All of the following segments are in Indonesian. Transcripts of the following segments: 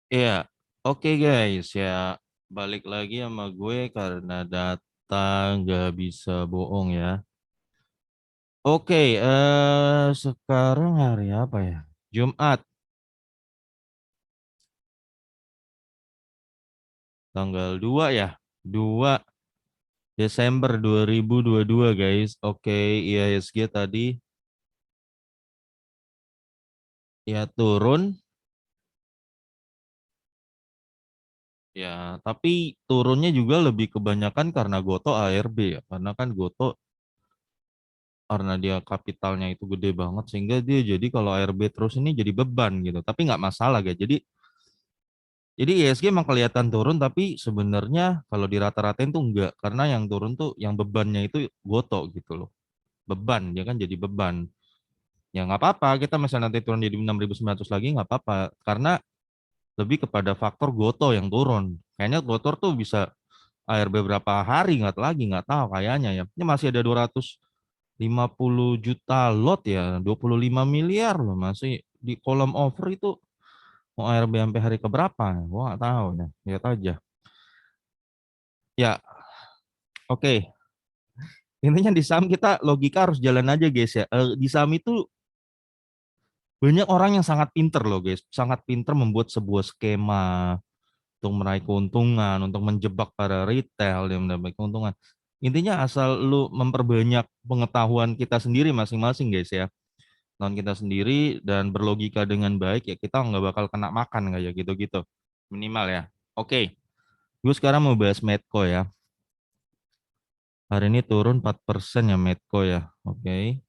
Iya, oke guys ya, balik lagi sama gue karena data nggak bisa bohong ya. Oke, sekarang hari apa ya? Jumat, tanggal 2 ya, 2 Desember 2022 guys. Oke, IHSG tadi ya turun ya, tapi turunnya juga lebih kebanyakan karena Goto ARB ya, karena kan Goto karena dia kapitalnya itu gede banget sehingga dia jadi kalau ARB terus ini jadi beban gitu. Tapi nggak masalah guys. Jadi ISG emang kelihatan turun tapi sebenarnya kalau dirata-ratain tuh enggak karena yang turun tuh yang bebannya itu Goto gitu loh. Beban dia kan jadi beban. Ya nggak apa-apa kita misalnya nanti turun jadi 6.900 lagi nggak apa-apa karena lebih kepada faktor Goto yang turun. Kayaknya Goto tuh bisa ARB berapa hari nggak lagi nggak tahu kayaknya ya. Ini masih ada 250 juta lot ya, 25 miliar loh masih di kolom over itu mau ARB sampai hari keberapa? Gua nggak tahu ya. Lihat aja. Ya, oke. Intinya di saham kita logika harus jalan aja guys ya. Di saham itu banyak orang yang sangat pinter loh guys, sangat pinter membuat sebuah skema untuk meraih keuntungan, untuk menjebak para retail yang mendapat keuntungan. Intinya asal lu memperbanyak pengetahuan kita sendiri masing-masing guys ya. Non kita sendiri dan berlogika dengan baik ya kita nggak bakal kena makan kayak gitu-gitu. Minimal ya. Oke, gue sekarang mau bahas Medco ya. Hari ini turun 4% ya Medco ya. Oke.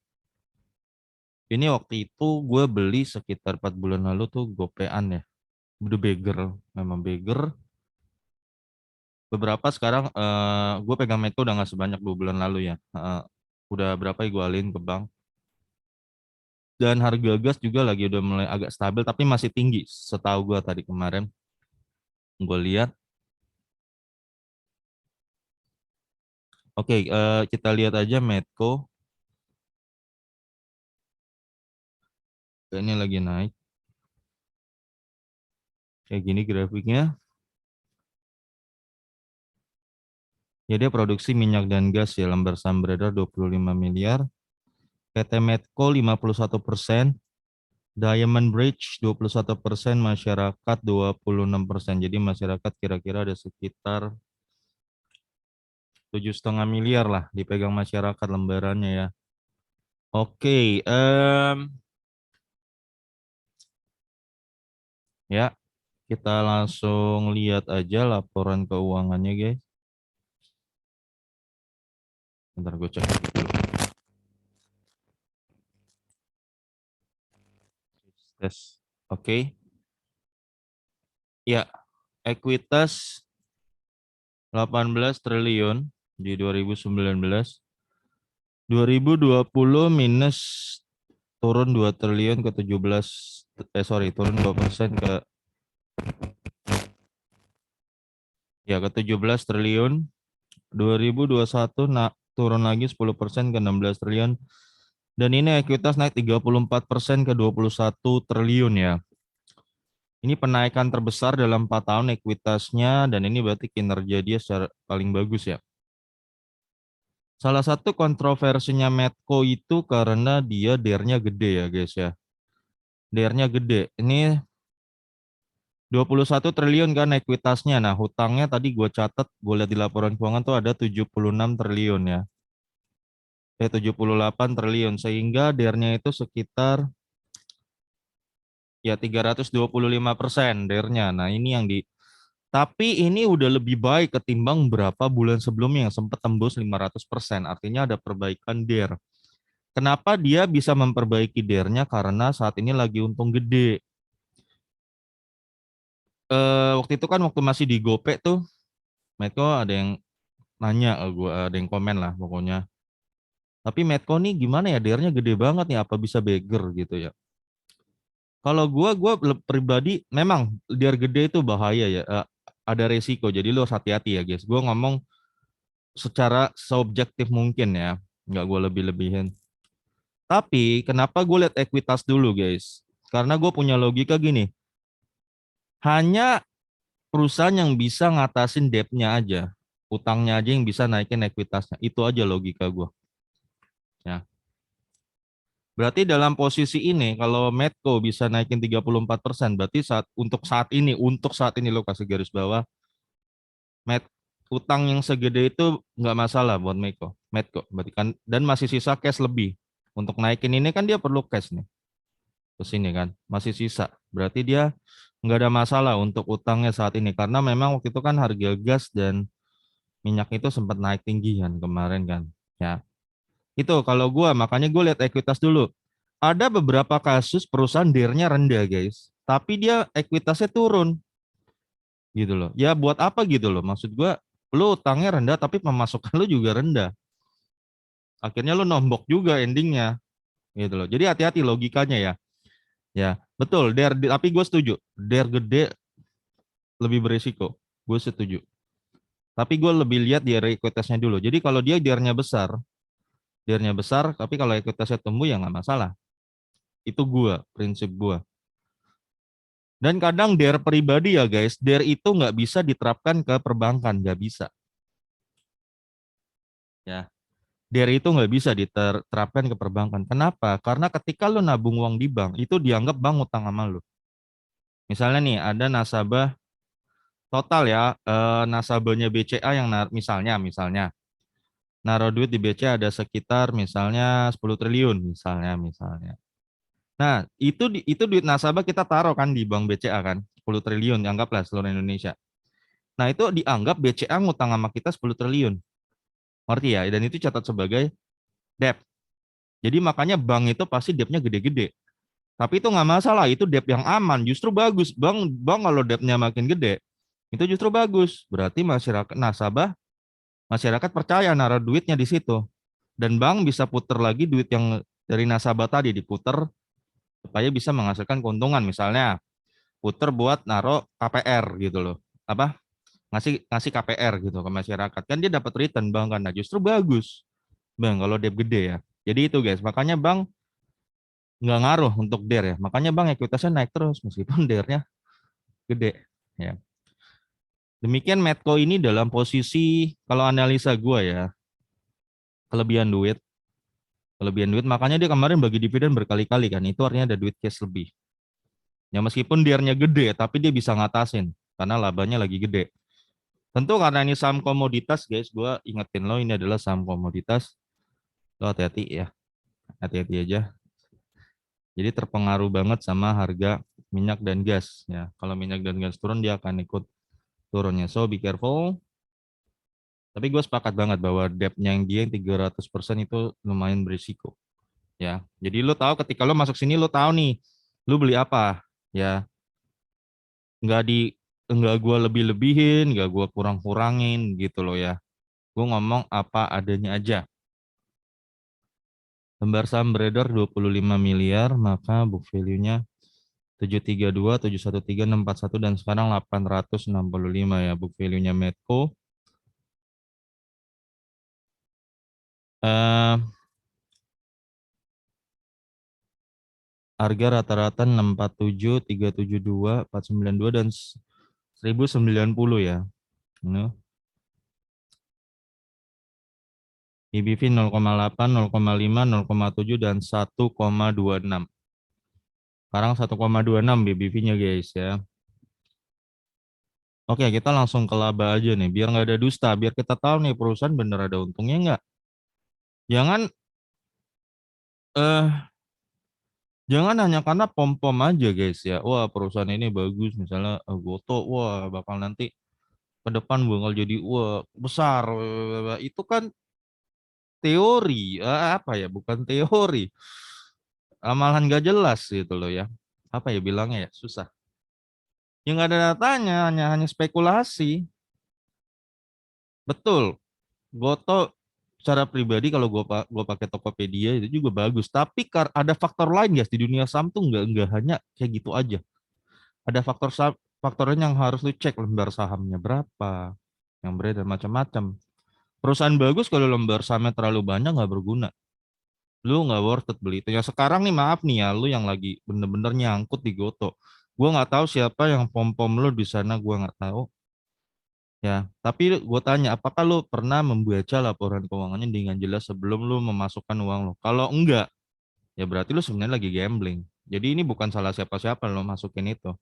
Ini waktu itu gue beli sekitar 4 bulan lalu tuh gopean ya. Udah beger, memang beger. Beberapa sekarang gue pegang Medco udah nggak sebanyak 2 bulan lalu ya. Udah berapa ya gue alihin ke bank. Dan harga gas juga lagi udah mulai agak stabil tapi masih tinggi. Setahu gue tadi kemarin gue lihat. Oke, kita lihat aja Medco. Kayaknya lagi naik. Kayak gini grafiknya. Ya dia produksi minyak dan gas ya. Lembar saham beredar 25 miliar. PT Medco 51%. Diamond Bridge 21%, masyarakat 26%. Jadi masyarakat kira-kira ada sekitar 7,5 miliar lah dipegang masyarakat lembarannya ya. Oke, ya kita langsung lihat aja laporan keuangannya guys. Bentar gue cek dulu. Tes. Oke, ya ekuitas 18 triliun di 2019. 2020 minus turun 2 triliun ke 17 turun 2% ke ke 17 triliun. 2021 turun lagi 10% ke 16 triliun. Dan ini ekuitas naik 34% ke 21 triliun ya. Ini penaikan terbesar dalam 4 tahun ekuitasnya dan ini berarti kinerja dia secara paling bagus ya. Salah satu kontroversinya Medco itu karena dia DER-nya gede ya guys ya. DER-nya gede. Ini 21 triliun kan ekuitasnya. Nah, hutangnya tadi gue catat, gue lihat di laporan keuangan tuh ada 76 triliun ya. 78 triliun sehingga DER-nya itu sekitar ya 325% DER-nya. Nah, ini yang di tapi ini udah lebih baik ketimbang berapa bulan sebelumnya yang sempat tembus 500%. Artinya ada perbaikan DER. Kenapa dia bisa memperbaiki DER-nya? Karena saat ini lagi untung gede. Waktu itu kan waktu masih di Gope tuh, Medco ada yang nanya ke gue, ada yang komen lah pokoknya. Tapi Medco nih gimana ya, DER-nya gede banget nih, apa bisa beggar gitu ya. Kalau gue pribadi memang DER gede itu bahaya ya, ada resiko. Jadi lo harus hati-hati ya guys. Gue ngomong secara seobjektif mungkin ya, nggak gue lebih-lebihin. Tapi kenapa gue lihat ekuitas dulu guys? Karena gue punya logika gini. Hanya perusahaan yang bisa ngatasin debt-nya aja, utangnya aja yang bisa naikin ekuitasnya. Itu aja logika gue. Ya. Berarti dalam posisi ini, kalau Medco bisa naikin 34%, berarti untuk saat ini lo kasih garis bawah, Med, utang yang segede itu nggak masalah buat Medco. Berarti kan, dan masih sisa cash lebih. Untuk naikin ini kan dia perlu cash nih. Ke sini kan, masih sisa. Berarti dia nggak ada masalah untuk utangnya saat ini. Karena memang waktu itu kan harga gas dan minyak itu sempat naik tinggi kan kemarin kan. Ya, itu kalau gua makanya gue lihat ekuitas dulu. Ada beberapa kasus perusahaan DIR-nya rendah guys, tapi dia ekuitasnya turun gitu loh. Ya buat apa gitu loh? Maksud gua lu utangnya rendah tapi pemasukan lu juga rendah. Akhirnya lu nombok juga endingnya gitu loh. Jadi hati-hati logikanya ya. Ya, betul. Tapi gue setuju. DIR gede lebih berisiko. Gue setuju. Tapi gue lebih lihat di ekuitasnya dulu. Jadi kalau dia DIR-nya besar, tapi kalau ekuitasnya tumbuh ya nggak masalah. Itu prinsip gua. Dan kadang DIR pribadi ya guys, DIR itu nggak bisa diterapkan ke perbankan, nggak bisa. Ya, DIR itu nggak bisa diterapkan ke perbankan. Kenapa? Karena ketika lu nabung uang di bank, itu dianggap bank utang sama lu. Misalnya nih, ada nasabah total ya, nasabahnya BCA yang misalnya, naruh duit di BCA ada sekitar misalnya 10 triliun, misalnya. Nah, itu duit nasabah kita taruh kan di bank BCA kan, 10 triliun, anggaplah seluruh Indonesia. Nah, itu dianggap BCA ngutang sama kita 10 triliun. Ngerti ya? Dan itu catat sebagai debt. Jadi makanya bank itu pasti debt-nya gede-gede. Tapi itu nggak masalah, itu debt yang aman, justru bagus. Bank kalau debt-nya makin gede, itu justru bagus. Berarti masyarakat percaya naruh duitnya di situ. Dan bank bisa puter lagi duit yang dari nasabah tadi diputer supaya bisa menghasilkan keuntungan. Misalnya puter buat naruh KPR gitu loh. Apa? Ngasih KPR gitu ke masyarakat. Kan dia dapat return bank kan. Nah, justru bagus. Bang, kalau debt gede ya. Jadi itu guys, makanya bank nggak ngaruh untuk DER ya. Makanya bank ekuitasnya naik terus meskipun DER-nya gede. Ya. Demikian Medco ini dalam posisi kalau analisa gue ya, kelebihan duit, makanya dia kemarin bagi dividen berkali-kali kan. Itu artinya ada duit cash lebih. Ya meskipun DER-nya gede, tapi dia bisa ngatasin karena labanya lagi gede. Tentu karena ini saham komoditas guys, gue ingetin lo ini adalah saham komoditas. Lo hati-hati ya, hati-hati aja. Jadi terpengaruh banget sama harga minyak dan gas ya. Kalau minyak dan gas turun dia akan ikut turunnya. So be careful. Tapi gue sepakat banget bahwa debt-nya yang dia yang 300% itu lumayan berisiko ya. Jadi lo tahu ketika lo masuk sini lo tahu nih lo beli apa ya. Nggak di nggak gue lebih-lebihin, nggak gue kurang-kurangin gitu loh ya. Gue ngomong apa adanya aja. Lembar saham beredar 25 miliar, maka book value-nya 732, 713, 641 dan sekarang 865 ya book value-nya Medco. Eh, harga rata-rata 647, 372, 492 dan 1090 ya. Ini EBV 0,8, 0,5, 0,7 dan 1,26. Sekarang 1,26 BBV-nya guys ya. Oke, kita langsung ke laba aja nih, biar nggak ada dusta, biar kita tahu nih perusahaan bener ada untungnya nggak. Jangan eh jangan hanya karena pom-pom aja guys ya. Wah perusahaan ini bagus, misalnya Goto, wah bakal nanti ke depan bakal jadi wah besar. Itu kan teori, apa ya? Bukan teori, amalan gak jelas gitu loh ya. Apa ya bilangnya ya? Susah. Yang nggak ada datanya, hanya spekulasi. Betul. Goto secara pribadi kalau gua pakai Tokopedia itu juga bagus. Tapi ada faktor lain guys di dunia saham tuh nggak hanya kayak gitu aja. Ada faktornya yang harus lu cek lembar sahamnya berapa, yang beredar macam-macam. Perusahaan bagus kalau lembar sahamnya terlalu banyak nggak berguna. Lu nggak worth it beli itu. Ya sekarang nih maaf nih ya, lu yang lagi bener-bener nyangkut di Goto. Gua nggak tahu siapa yang pom-pom lu di sana, gua nggak tahu. Ya, tapi gue tanya, apakah lu pernah membaca laporan keuangannya dengan jelas sebelum lu memasukkan uang lo? Kalau enggak, ya berarti lu sebenarnya lagi gambling. Jadi ini bukan salah siapa-siapa lo masukin itu.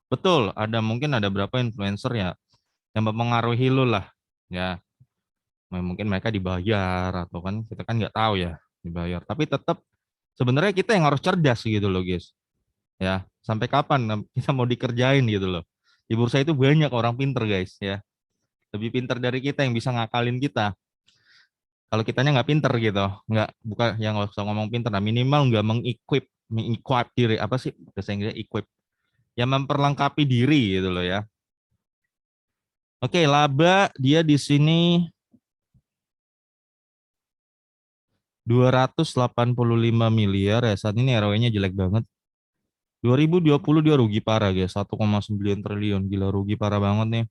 Betul, mungkin ada berapa influencer ya yang mempengaruhi lu lah. Ya, mungkin mereka dibayar atau kan kita kan nggak tahu ya dibayar. Tapi tetap sebenarnya kita yang harus cerdas gitu loh, guys. Ya, sampai kapan kita mau dikerjain gitu loh. Di bursa itu banyak orang pinter, guys, ya. Lebih pinter dari kita yang bisa ngakalin kita. Kalau kitanya nggak pinter gitu, nggak bukan yang nggak usah ngomong pinter, nah minimal nggak mengequip diri apa sih bahasa Inggrisnya equip, ya memperlengkapi diri gitu loh ya. Oke, laba dia di sini 285 miliar ya. Saat ini ROE-nya jelek banget. 2020 dia rugi parah guys, 1,9 triliun. Gila rugi parah banget nih.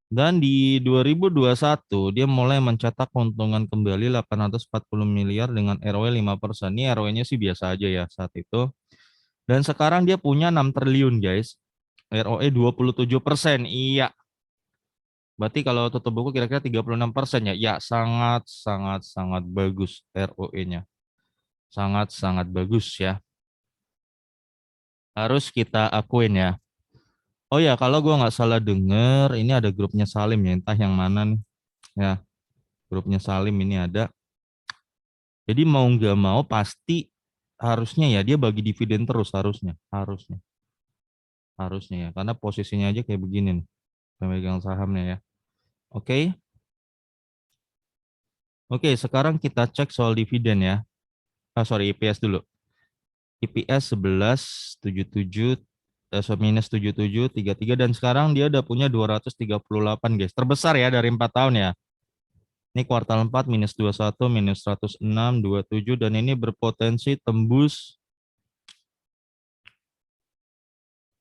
Dan di 2021 dia mulai mencetak keuntungan kembali 840 miliar dengan ROE 5%. Ini ROE-nya sih biasa aja ya saat itu. Dan sekarang dia punya 6 triliun guys. ROE 27%. Iya. Berarti kalau tutup buku kira-kira 36% ya. Ya, sangat sangat sangat bagus ROE-nya. Sangat sangat bagus ya. Harus kita akuin ya. Oh ya, kalau gua nggak salah denger, ini ada grupnya Salim ya, entah yang mana nih. Ya, grupnya Salim ini ada. Jadi mau nggak mau pasti harusnya ya dia bagi dividen terus harusnya, harusnya ya, karena posisinya aja kayak begini nih, pemegang sahamnya ya. Oke, oke, sekarang kita cek soal dividen ya. Sorry, IPS dulu. IPS 11,77, minus 77,33 dan sekarang dia udah punya 238 guys. Terbesar ya dari 4 tahun ya. Ini kuartal 4 minus 21, minus 106, 27 dan ini berpotensi tembus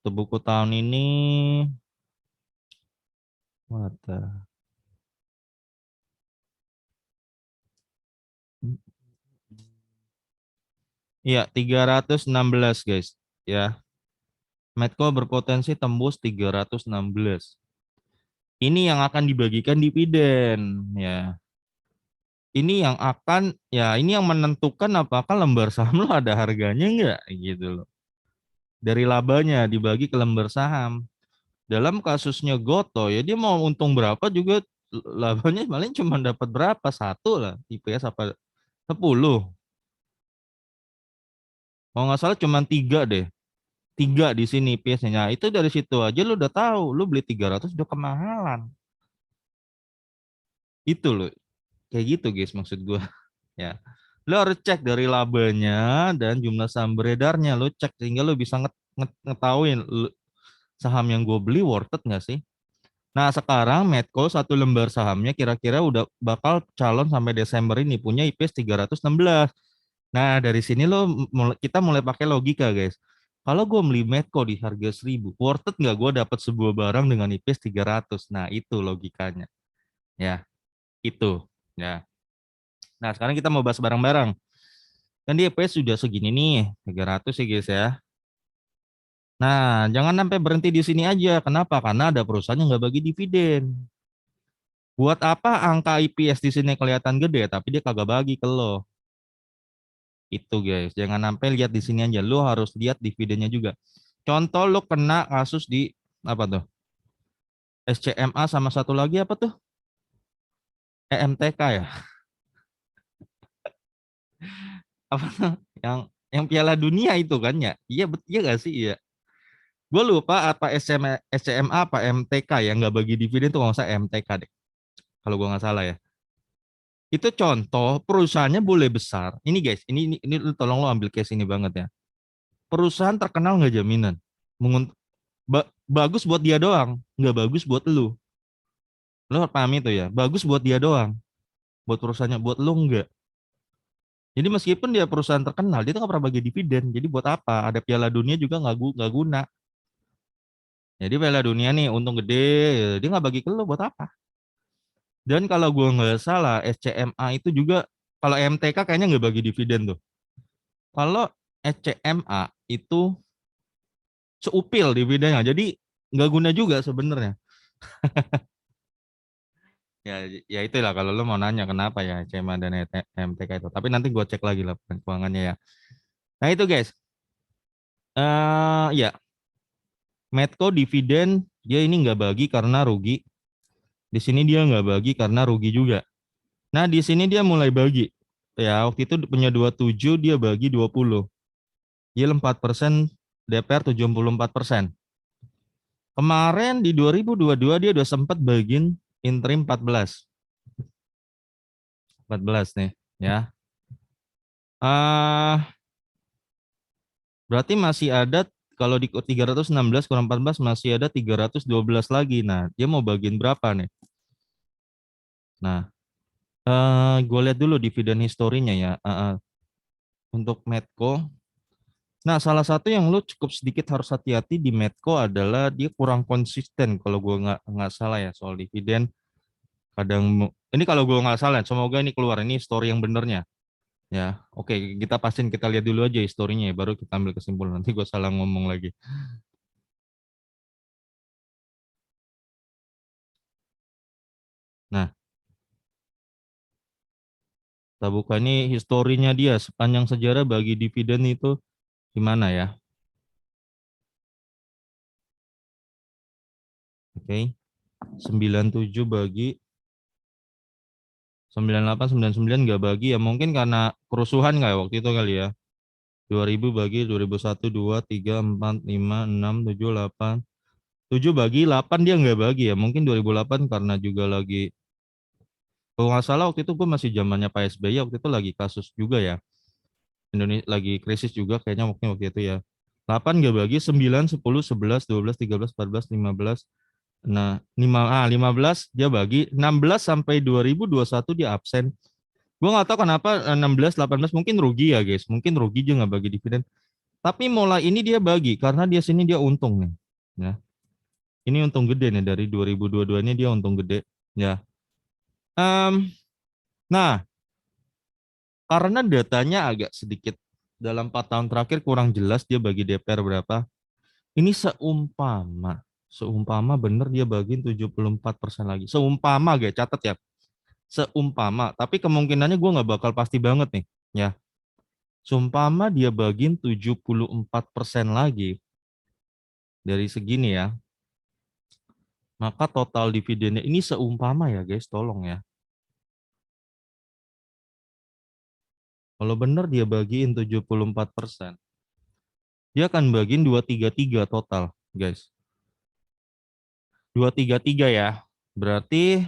buku tahun ini. What the- Iya, 316 guys. Ya, Medco berpotensi tembus 316. Ini yang akan dibagikan dividen ya. Ini yang menentukan apakah lembar saham lo ada harganya enggak gitu loh. Dari labanya dibagi ke lembar saham. Dalam kasusnya Goto ya dia mau untung berapa juga labanya paling cuma dapat berapa satu lah IPS apa 10. Kalau nggak salah cuma tiga deh. Tiga di sini IPS-nya. Nah, itu dari situ aja lu udah tahu, lu beli 300 udah kemahalan. Itu loh, kayak gitu guys maksud gua ya. Lu harus cek dari labanya dan jumlah saham beredarnya, lu cek sehingga lu bisa ngetahuin saham yang gue beli worth it nggak sih. Nah sekarang Medco satu lembar sahamnya kira-kira udah bakal calon sampai Desember ini punya IPS 316. Nah, dari sini kita mulai pakai logika, guys. Kalau gue beli Medco di harga 1.000, worth it nggak gue dapat sebuah barang dengan IPS 300? Nah, itu logikanya. Ya, itu. Ya. Nah, sekarang kita mau bahas barang-barang. Kan di IPS sudah segini nih, 300 ya, guys ya. Nah, jangan sampai berhenti di sini aja. Kenapa? Karena ada perusahaan yang nggak bagi dividen. Buat apa angka IPS di sini kelihatan gede, tapi dia kagak bagi ke lo. Itu guys, jangan sampai lihat di sini aja. Lu harus lihat dividennya juga. Contoh lu kena kasus di apa tuh? SCMA sama satu lagi apa tuh? EMTK ya? Apa tuh? Yang Piala Dunia itu kan ya? Iya iya gak sih? Iya. Gue lupa apa SCMA apa MTK ya nggak bagi dividen tuh kalau nggak salah MTK deh. Kalau gue nggak salah ya. Itu contoh perusahaannya boleh besar. Ini guys, ini lu tolong lo ambil case ini banget ya. Perusahaan terkenal nggak jaminan. Bagus buat dia doang, nggak bagus buat lu. Lo paham itu ya? Bagus buat dia doang, buat perusahaannya, buat lo enggak. Jadi meskipun dia perusahaan terkenal, dia tuh nggak pernah bagi dividen. Jadi buat apa? Ada Piala Dunia juga nggak guna. Jadi Piala Dunia nih untung gede, dia nggak bagi ke lo buat apa? Dan kalau gua nggak salah, SCMA itu juga, kalau MTK kayaknya nggak bagi dividen tuh. Kalau SCMA itu seupil dividennya. Jadi nggak guna juga sebenarnya. Ya, ya itulah kalau lo mau nanya kenapa ya CMA dan MTK itu. Tapi nanti gue cek lagi lah keuangannya ya. Nah itu guys. Ya, Medco dividen dia ini nggak bagi karena rugi. Di sini dia nggak bagi karena rugi juga. Nah di sini dia mulai bagi. Ya waktu itu punya 27 dia bagi 20. Yield 4%, DPR 74%. Kemarin di 2022 dia udah sempat bagiin interim 14. 14 nih ya. Ah, berarti masih ada kalau di 316 kurang 14 masih ada 312 lagi. Nah, dia mau bagiin berapa nih? Nah, gue lihat dulu dividen historinya ya. Untuk Medco. Nah, salah satu yang lu cukup sedikit harus hati-hati di Medco adalah dia kurang konsisten kalau gue nggak salah ya soal dividen. Kadang ini kalau gue nggak salah, semoga ini keluar ini story yang benernya. Ya, oke, kita pastiin kita lihat dulu aja historinya ya, baru kita ambil kesimpulan. Nanti gue salah ngomong lagi. Nah, kita buka ini historinya dia sepanjang sejarah bagi dividen itu gimana ya? Oke, 97 bagi 98, 99 nggak bagi ya mungkin karena kerusuhan nggak ya waktu itu kali ya. 2000 bagi 2001, 2, 3, 4, 5, 6, 7, 8. 7 bagi 8 dia nggak bagi ya. Mungkin 2008 karena juga lagi, kalau nggak salah waktu itu gue masih zamannya Pak SBY, waktu itu lagi kasus juga ya. Indonesia lagi krisis juga kayaknya mungkin waktu itu ya. 8 nggak bagi, 9, 10, 11, 12, 13, 14, 15. Nah, 15 dia bagi, 16 sampai 2021 dia absen. Gue nggak tahu kenapa 16, 18 mungkin rugi ya guys. Mungkin rugi dia nggak bagi dividen. Tapi mulai ini dia bagi karena dia sini dia untung nih. Ya. Ini untung gede nih dari 2022 ini dia untung gede. Ya. Em, nah, karena datanya agak sedikit dalam 4 tahun terakhir kurang jelas dia bagi DPR berapa. Ini seumpama bener dia bagiin 74% lagi. Seumpama guys, catat ya. Seumpama, tapi kemungkinannya gue nggak bakal pasti banget nih. Ya, seumpama dia bagiin 74% lagi dari segini ya. Maka total dividennya ini seumpama ya guys, tolong ya. Kalau benar dia bagiin 74%, dia akan bagiin 233 total, guys. 233 ya. Berarti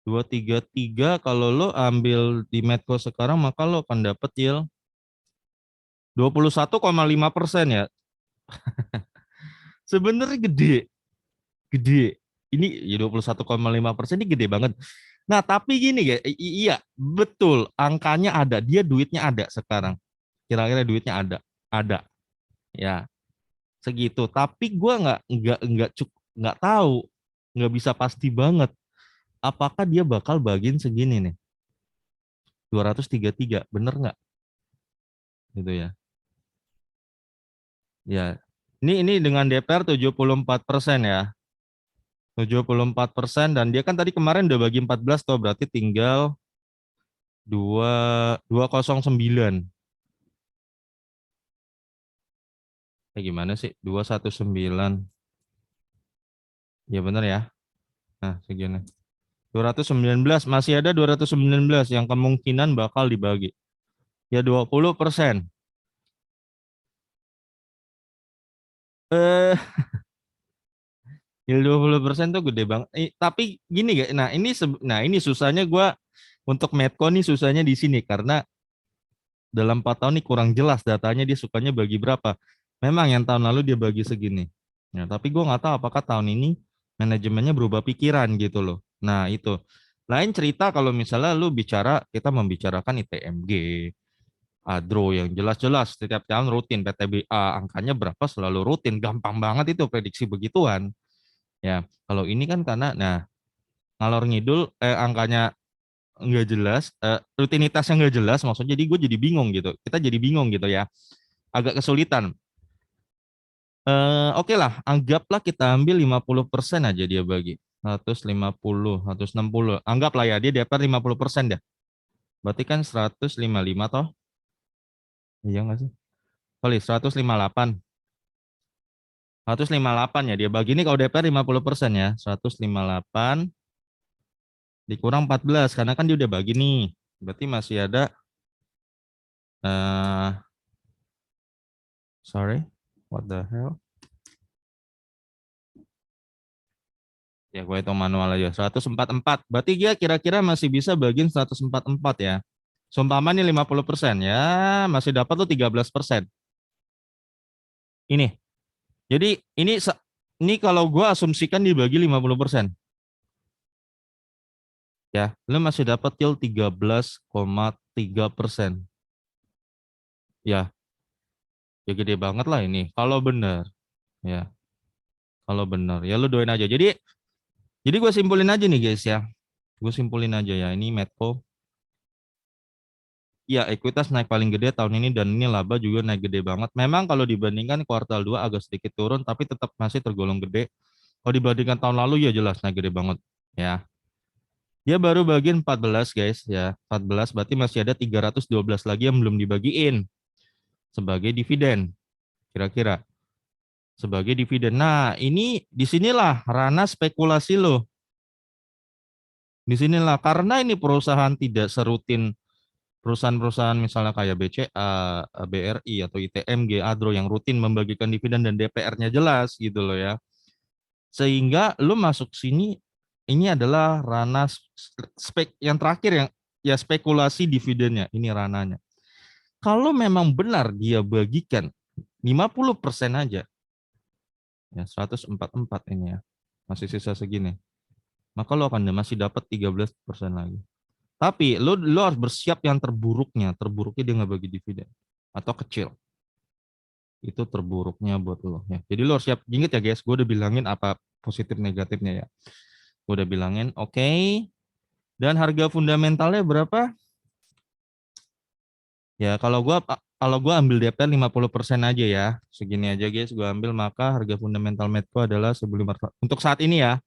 233 kalau lo ambil di Medco sekarang maka lo akan dapat yield 21,5% ya. Sebenarnya gede, gede. Ini ya 21,5% ini gede banget. Nah, tapi gini ya, iya, betul. Angkanya ada, dia duitnya ada sekarang. Kira-kira duitnya ada, ya segitu. Tapi gue nggak tahu, nggak bisa pasti banget. Apakah dia bakal bagiin segini nih, 233, bener nggak? Gitu ya. Ya, ini dengan DPR 74% ya. 74% dan dia kan tadi kemarin udah bagi 14 tuh berarti tinggal 209. Gimana sih? 219. Ya bener ya. Nah, segini. 219 masih ada 219 yang kemungkinan bakal dibagi. Ya 20%. Eh, ya 20% tuh gede banget. Tapi gini gak? Nah ini susahnya gue untuk Medco nih susahnya di sini karena dalam 4 tahun ini kurang jelas datanya dia sukanya bagi berapa. Memang yang tahun lalu dia bagi segini. Ya, tapi gue nggak tahu apakah tahun ini manajemennya berubah pikiran gitu loh. Nah itu. Lain cerita kalau misalnya lu bicara, kita membicarakan ITMG, Adro yang jelas-jelas setiap tahun rutin, PTBA angkanya berapa selalu rutin, gampang banget itu prediksi begituan. Ya, kalau ini kan karena nah ngalor ngidul angkanya nggak jelas, rutinitasnya nggak jelas, maksudnya jadi gue jadi bingung gitu. Kita jadi bingung gitu ya, agak kesulitan. Oke lah, anggaplah kita ambil 50% aja dia bagi. 150, 160. Anggaplah ya, dia DPR 50% deh. Berarti kan 155 toh? Iya nggak sih? Kali 158. 158 ya dia bagi ini kalau DPR 50% ya. 158 dikurang 14 karena kan dia udah bagi nih. Berarti masih ada eh sorry, what the hell? Ya gue hitung manual aja. 144. Berarti dia kira-kira masih bisa bagiin 144 ya. Seumpama nih 50% ya, masih dapat tuh 13%. Ini. Jadi ini kalau gue asumsikan dibagi 50%, ya, lu masih dapat yield 13,3%. Ya, ya gede banget lah ini. Kalau benar, ya, kalau benar, ya lu doain aja. Jadi gue simpulin aja nih guys ya. Gue simpulin aja ya. Ini Medco, ya ekuitas naik paling gede tahun ini dan ini laba juga naik gede banget. Memang kalau dibandingkan kuartal 2 agak sedikit turun, tapi tetap masih tergolong gede. Kalau dibandingkan tahun lalu ya jelas naik gede banget. Ya, dia baru bagiin 14 guys ya. 14 berarti masih ada 312 lagi yang belum dibagiin sebagai dividen. Kira-kira sebagai dividen. Nah, ini disinilah ranah spekulasi lo. Disinilah karena ini perusahaan tidak serutin perusahaan-perusahaan misalnya kayak BCA, BRI atau ITMG, Adro yang rutin membagikan dividen dan DPR-nya jelas gitu loh ya. Sehingga lo masuk sini ini adalah ranah spek yang terakhir yang ya spekulasi dividennya ini ranahnya. Kalau memang benar dia bagikan 50% aja ya 144 ini ya. Masih sisa segini. Maka lo akan masih dapat 13% lagi. Tapi lo harus bersiap yang terburuknya. Terburuknya dia nggak bagi dividen. Atau kecil. Itu terburuknya buat lo. Ya. Jadi lo harus siap. Ingat ya guys, gue udah bilangin apa positif negatifnya ya. Gue udah bilangin, oke. Okay. Dan harga fundamentalnya berapa? Ya kalau gua ambil DP 50% aja ya. Segini aja guys, gua ambil maka harga fundamental Medco adalah 1.500. Untuk saat ini ya.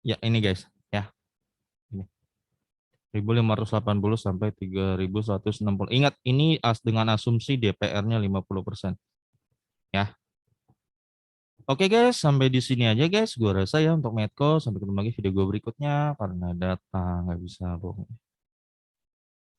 Ya ini guys, ya. Ini. 1.580 sampai 3.160. Ingat, ini dengan asumsi DPR-nya 50%. Ya. Oke guys, sampai di sini aja guys. Gua rasa ya untuk Medco. Sampai ketemu lagi video gue berikutnya. Karena data nggak bisa bohong.